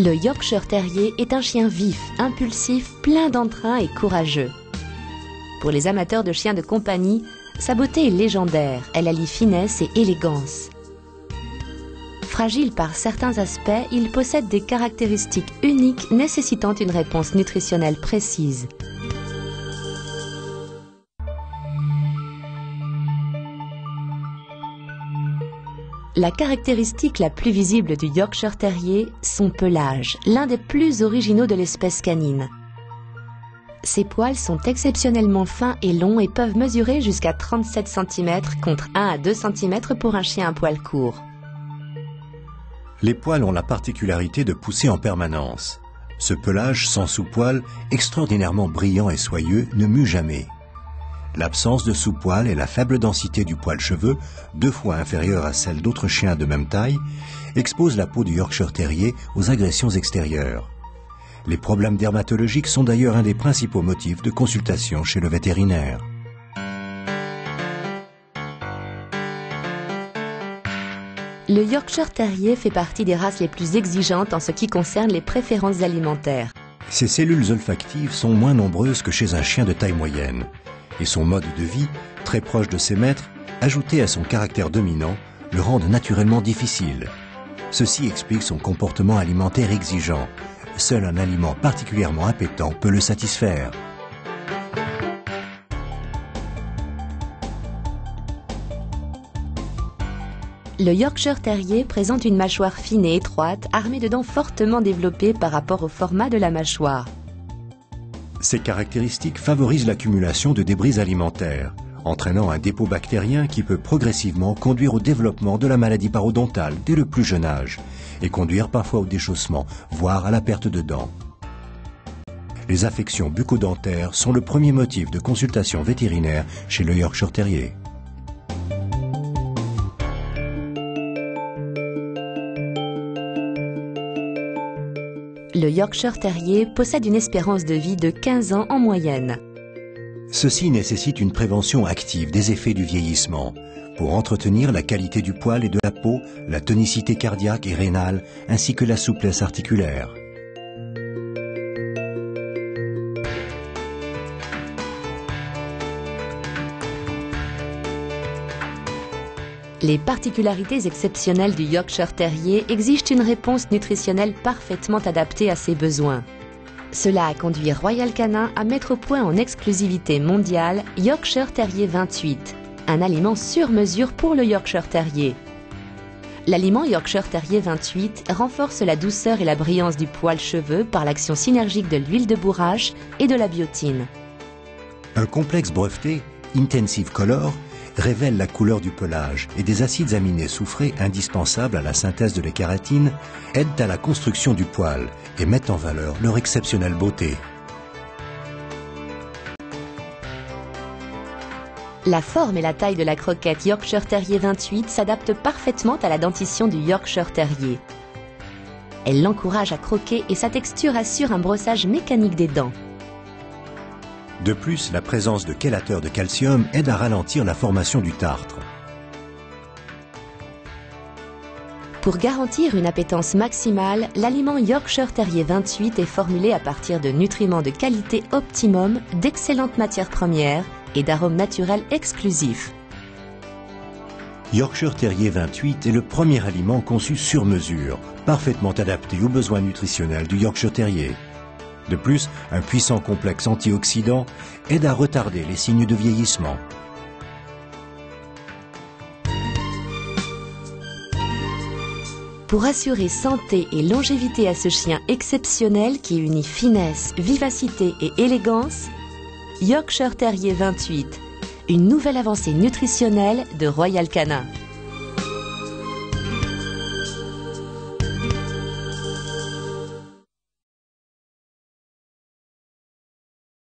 Le Yorkshire Terrier est un chien vif, impulsif, plein d'entrain et courageux. Pour les amateurs de chiens de compagnie, sa beauté est légendaire, elle allie finesse et élégance. Fragile par certains aspects, il possède des caractéristiques uniques nécessitant une réponse nutritionnelle précise. La caractéristique la plus visible du Yorkshire Terrier, son pelage, l'un des plus originaux de l'espèce canine. Ses poils sont exceptionnellement fins et longs et peuvent mesurer jusqu'à 37 cm contre 1 à 2 cm pour un chien à poil court. Les poils ont la particularité de pousser en permanence. Ce pelage sans sous-poil, extraordinairement brillant et soyeux, ne mue jamais. L'absence de sous-poil et la faible densité du poil cheveux, 2 fois inférieure à celle d'autres chiens de même taille, exposent la peau du Yorkshire Terrier aux agressions extérieures. Les problèmes dermatologiques sont d'ailleurs un des principaux motifs de consultation chez le vétérinaire. Le Yorkshire Terrier fait partie des races les plus exigeantes en ce qui concerne les préférences alimentaires. Ses cellules olfactives sont moins nombreuses que chez un chien de taille moyenne. Et son mode de vie, très proche de ses maîtres, ajouté à son caractère dominant, le rendent naturellement difficile. Ceci explique son comportement alimentaire exigeant. Seul un aliment particulièrement appétant peut le satisfaire. Le Yorkshire Terrier présente une mâchoire fine et étroite, armée de dents fortement développées par rapport au format de la mâchoire. Ces caractéristiques favorisent l'accumulation de débris alimentaires, entraînant un dépôt bactérien qui peut progressivement conduire au développement de la maladie parodontale dès le plus jeune âge et conduire parfois au déchaussement, voire à la perte de dents. Les affections bucco-dentaires sont le premier motif de consultation vétérinaire chez le Yorkshire Terrier. Le Yorkshire Terrier possède une espérance de vie de 15 ans en moyenne. Ceci nécessite une prévention active des effets du vieillissement pour entretenir la qualité du poil et de la peau, la tonicité cardiaque et rénale, ainsi que la souplesse articulaire. Les particularités exceptionnelles du Yorkshire Terrier exigent une réponse nutritionnelle parfaitement adaptée à ses besoins. Cela a conduit Royal Canin à mettre au point en exclusivité mondiale Yorkshire Terrier 28, un aliment sur mesure pour le Yorkshire Terrier. L'aliment Yorkshire Terrier 28 renforce la douceur et la brillance du poil cheveux par l'action synergique de l'huile de bourrache et de la biotine. Un complexe breveté, Intensive Color, révèle la couleur du pelage et des acides aminés soufrés indispensables à la synthèse de l'écaratine aident à la construction du poil et mettent en valeur leur exceptionnelle beauté. La forme et la taille de la croquette Yorkshire Terrier 28 s'adaptent parfaitement à la dentition du Yorkshire Terrier. Elle l'encourage à croquer et sa texture assure un brossage mécanique des dents. De plus, la présence de chélateurs de calcium aide à ralentir la formation du tartre. Pour garantir une appétence maximale, l'aliment Yorkshire Terrier 28 est formulé à partir de nutriments de qualité optimum, d'excellentes matières premières et d'arômes naturels exclusifs. Yorkshire Terrier 28 est le premier aliment conçu sur mesure, parfaitement adapté aux besoins nutritionnels du Yorkshire Terrier. De plus, un puissant complexe antioxydant aide à retarder les signes de vieillissement. Pour assurer santé et longévité à ce chien exceptionnel qui unit finesse, vivacité et élégance, Yorkshire Terrier 28, une nouvelle avancée nutritionnelle de Royal Canin.